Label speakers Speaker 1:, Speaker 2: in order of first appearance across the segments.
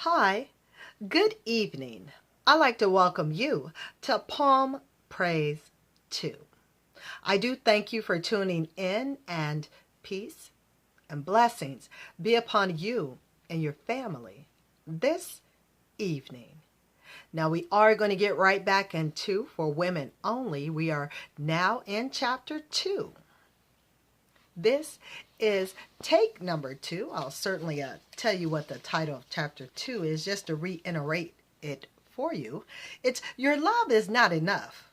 Speaker 1: Hi, good evening. I'd like to welcome you to Palm Praise 2. I do thank you for tuning in, and peace and blessings be upon you and your family this evening. Now we are going to get right back into For Women Only. We are now in chapter 2. This is take number 2. I'll certainly tell you what the title of chapter 2 is just to reiterate it for you. It's Your Love is Not Enough.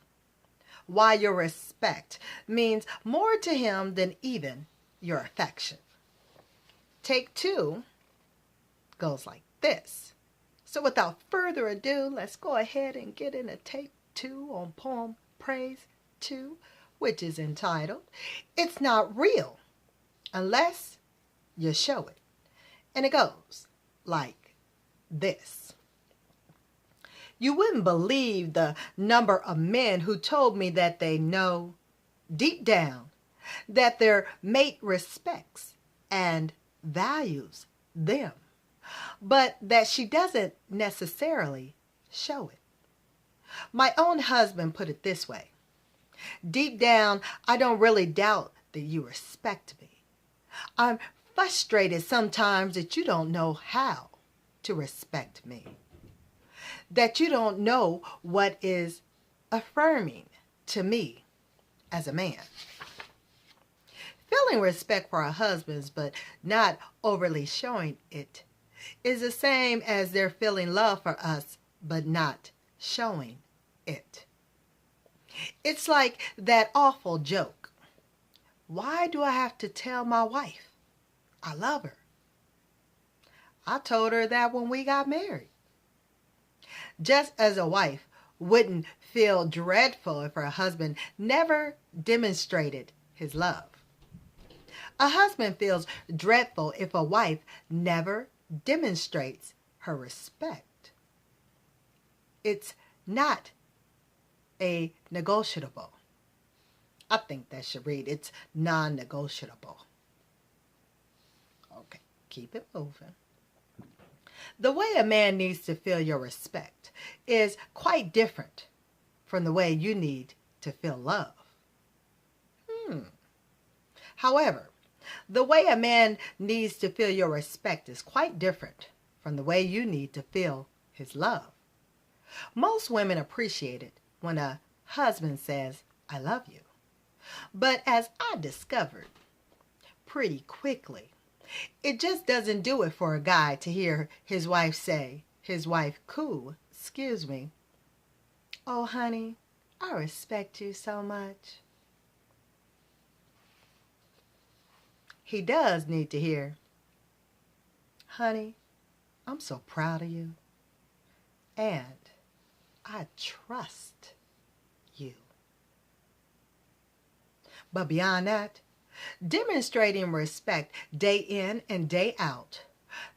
Speaker 1: Why your respect means more to him than even your affection. Take 2 goes like this. So without further ado, let's go ahead and get into take 2 on Poem Praise 2, which is entitled, It's Not Real Unless You Show It. And it goes like this. You wouldn't believe the number of men who told me that they know deep down that their mate respects and values them, but that she doesn't necessarily show it. My own husband put it this way. Deep down, I don't really doubt that you respect me. I'm frustrated sometimes that you don't know how to respect me, that you don't know what is affirming to me as a man. Feeling respect for our husbands but not overly showing it is the same as they're feeling love for us but not showing it. It's like that awful joke. Why do I have to tell my wife I love her? I told her that when we got married. Just as a wife wouldn't feel dreadful if her husband never demonstrated his love, a husband feels dreadful if a wife never demonstrates her respect. It's not a negotiable. I think that should read, it's non-negotiable. Okay, keep it moving. The way a man needs to feel your respect is quite different from the way you need to feel love. However, the way a man needs to feel your respect is quite different from the way you need to feel his love. Most women appreciate it when a husband says, I love you. But as I discovered pretty quickly, it just doesn't do it for a guy to hear his wife say, cool, excuse me, oh honey, I respect you so much. He does need to hear, honey, I'm so proud of you, and I trust you. But beyond that, demonstrating respect day in and day out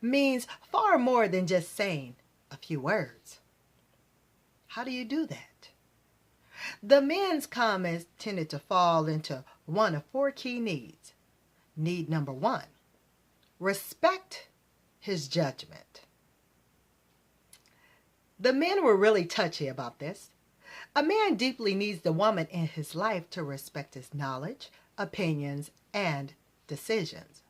Speaker 1: means far more than just saying a few words. How do you do that? The men's comments tended to fall into one of 4 key needs. Need number 1, respect his judgment. The men were really touchy about this. A man deeply needs the woman in his life to respect his knowledge, opinions, and decisions.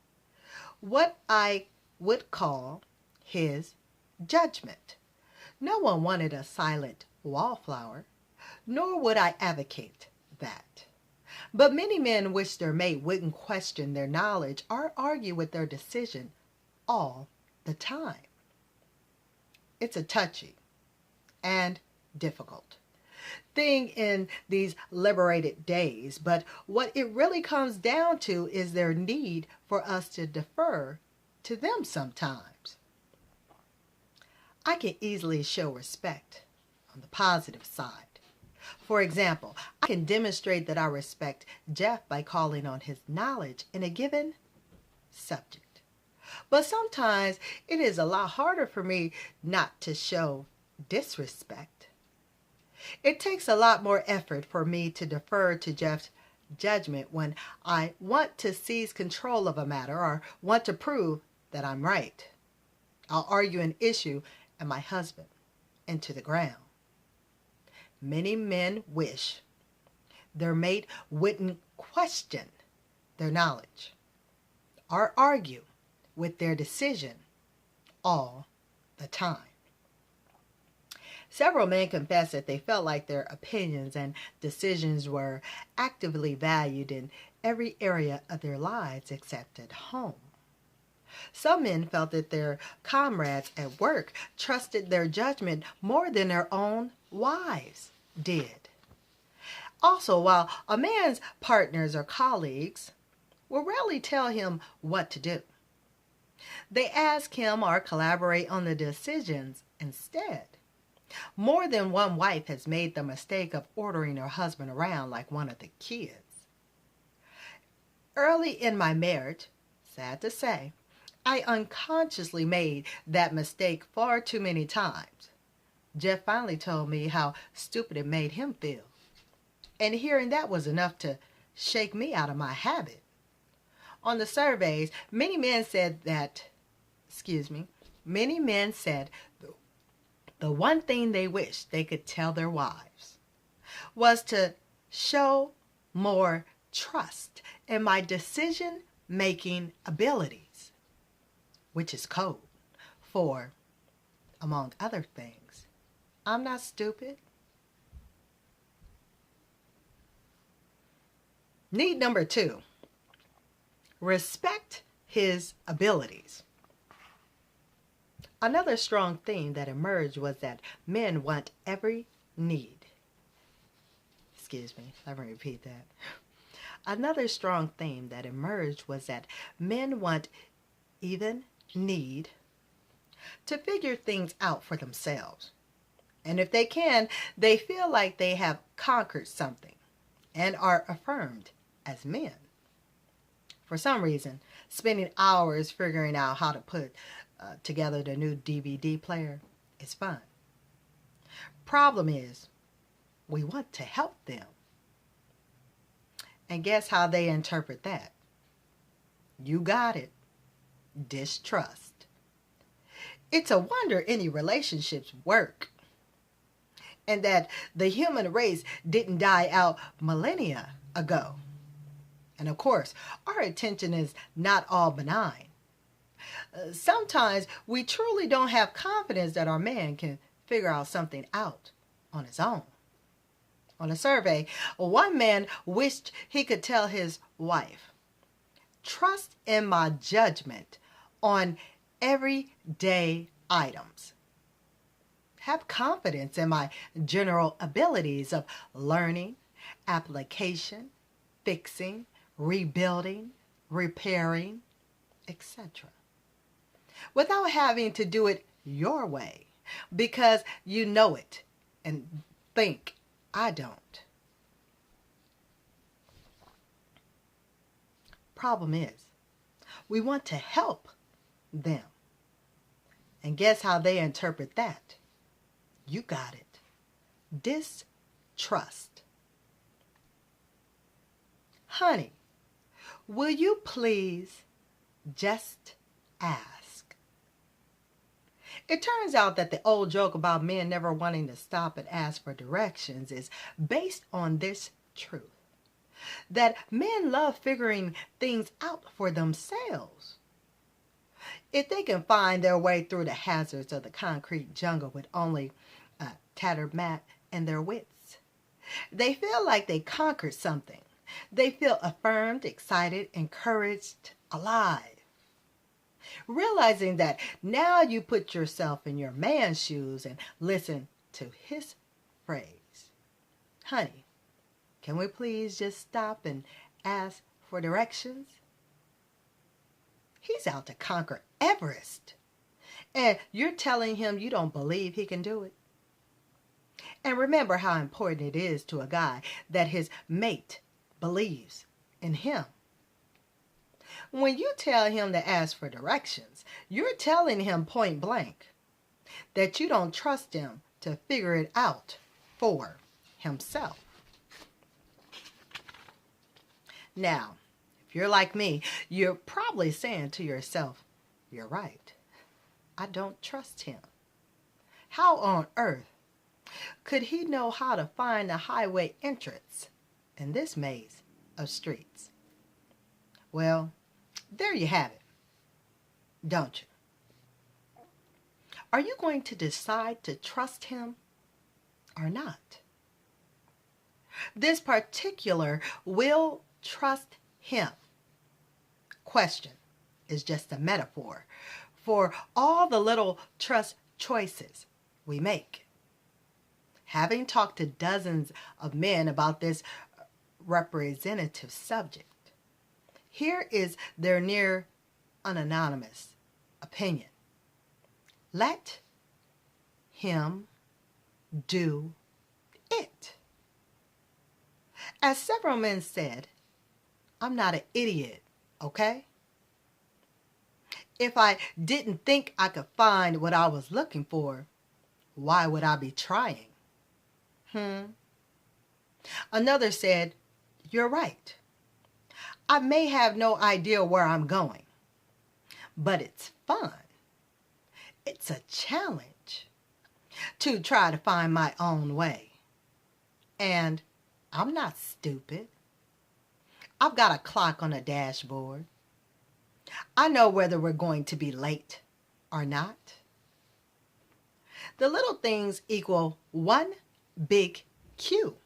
Speaker 1: What I would call his judgment. No one wanted a silent wallflower, nor would I advocate that. But many men wish their mate wouldn't question their knowledge or argue with their decision all the time. It's a touchy and difficult thing in these liberated days, but what it really comes down to is their need for us to defer to them sometimes. I can easily show respect on the positive side. For example, I can demonstrate that I respect Jeff by calling on his knowledge in a given subject. But sometimes it is a lot harder for me not to show disrespect. It takes a lot more effort for me to defer to Jeff's judgment when I want to seize control of a matter or want to prove that I'm right. I'll argue an issue and my husband into the ground. Many men wish their mate wouldn't question their knowledge or argue with their decision all the time. Several men confessed that they felt like their opinions and decisions were actively valued in every area of their lives except at home. Some men felt that their comrades at work trusted their judgment more than their own wives did. Also, while a man's partners or colleagues will rarely tell him what to do, they ask him or collaborate on the decisions instead. More than one wife has made the mistake of ordering her husband around like one of the kids. Early in my marriage, sad to say, I unconsciously made that mistake far too many times. Jeff finally told me how stupid it made him feel. And hearing that was enough to shake me out of my habit. On the surveys, many men said the one thing they wished they could tell their wives was to show more trust in my decision-making abilities, which is code for, among other things, I'm not stupid. Need number 2, respect his abilities. Another strong theme that emerged was that men want every need. Let me repeat that. Another strong theme that emerged was that men want, even need, to figure things out for themselves. And if they can, they feel like they have conquered something and are affirmed as men. For some reason, spending hours figuring out how to put together the new DVD player is fun. Problem is, we want to help them. And guess how they interpret that? You got it. Distrust. It's a wonder any relationships work, and that the human race didn't die out millennia ago. And of course, our attention is not all benign. Sometimes we truly don't have confidence that our man can figure out something out on his own. On a survey, one man wished he could tell his wife, "Trust in my judgment on everyday items. Have confidence in my general abilities of learning, application, fixing, rebuilding, repairing, etc. Without having to do it your way because you know it and think I don't." Problem is, we want to help them. And guess how they interpret that? You got it. Distrust. Honey, will you please just ask? It turns out that the old joke about men never wanting to stop and ask for directions is based on this truth: that men love figuring things out for themselves. If they can find their way through the hazards of the concrete jungle with only a tattered mat and their wits, they feel like they conquered something. They feel affirmed, excited, encouraged, alive. Realizing that now you put yourself in your man's shoes and listen to his phrase, "Honey, can we please just stop and ask for directions?" He's out to conquer Everest, and you're telling him you don't believe he can do it. And remember how important it is to a guy that his mate believes in him. When you tell him to ask for directions, you're telling him point blank that you don't trust him to figure it out for himself. Now, if you're like me, you're probably saying to yourself, "You're right. I don't trust him." How on earth could he know how to find the highway entrance in this maze of streets? Well, there you have it, don't you? Are you going to decide to trust him or not? This particular will trust him question is just a metaphor for all the little trust choices we make. Having talked to dozens of men about this representative subject, here is their near unanimous opinion. Let him do it. As several men said, I'm not an idiot, okay? If I didn't think I could find what I was looking for, why would I be trying? Another said, you're right. I may have no idea where I'm going, but it's fun. It's a challenge to try to find my own way. And I'm not stupid. I've got a clock on the dashboard. I know whether we're going to be late or not. The little things equal one big Q.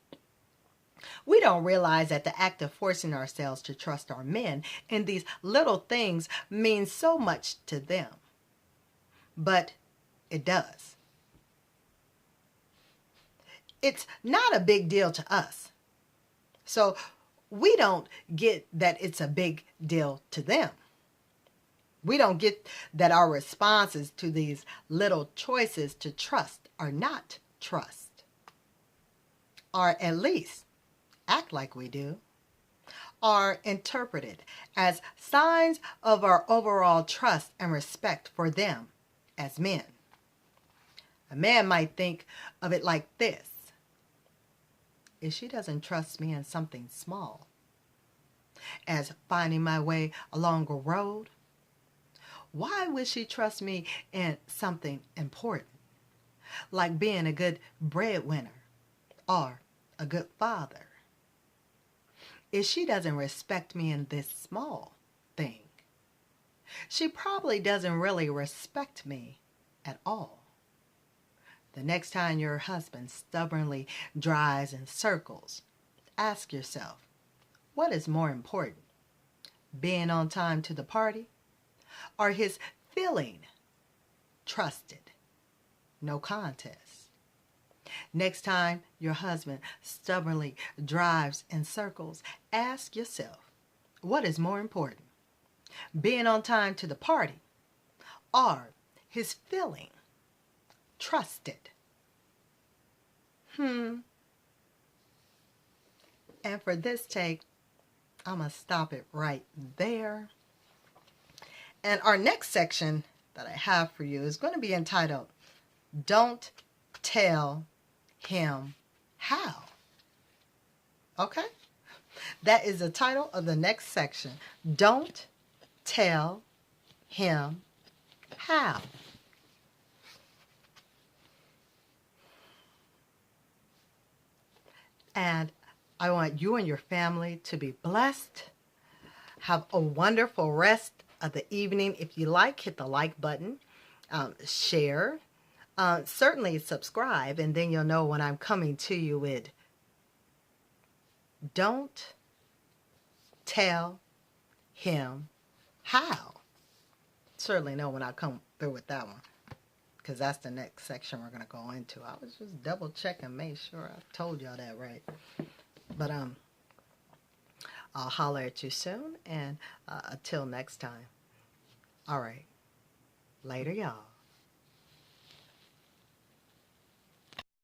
Speaker 1: We don't realize that the act of forcing ourselves to trust our men in these little things means so much to them. But it does. It's not a big deal to us. So we don't get that it's a big deal to them. We don't get that our responses to these little choices to trust or not trust, or at least act like we do, are interpreted as signs of our overall trust and respect for them as men. A man might think of it like this. If she doesn't trust me in something small, as finding my way along a road, why would she trust me in something important, like being a good breadwinner or a good father? If she doesn't respect me in this small thing, she probably doesn't really respect me at all. The next time your husband stubbornly drives in circles, ask yourself, what is more important, being on time to the party or his feeling trusted? No contest. Next time your husband stubbornly drives in circles, ask yourself, what is more important, being on time to the party or his feeling trusted? And for this take, I'm going to stop it right there. And our next section that I have for you is going to be entitled, Don't Tell Him How. Okay? That is the title of the next section. Don't Tell Him How. And I want you and your family to be blessed. Have a wonderful rest of the evening. If you like, hit the like button, share, certainly subscribe, and then you'll know when I'm coming to you with Don't Tell Him How. Certainly know when I come through with that one, because that's the next section we're going to go into. I was just double checking, make sure I told y'all that right. But I'll holler at you soon, and until next time. All right. Later, y'all.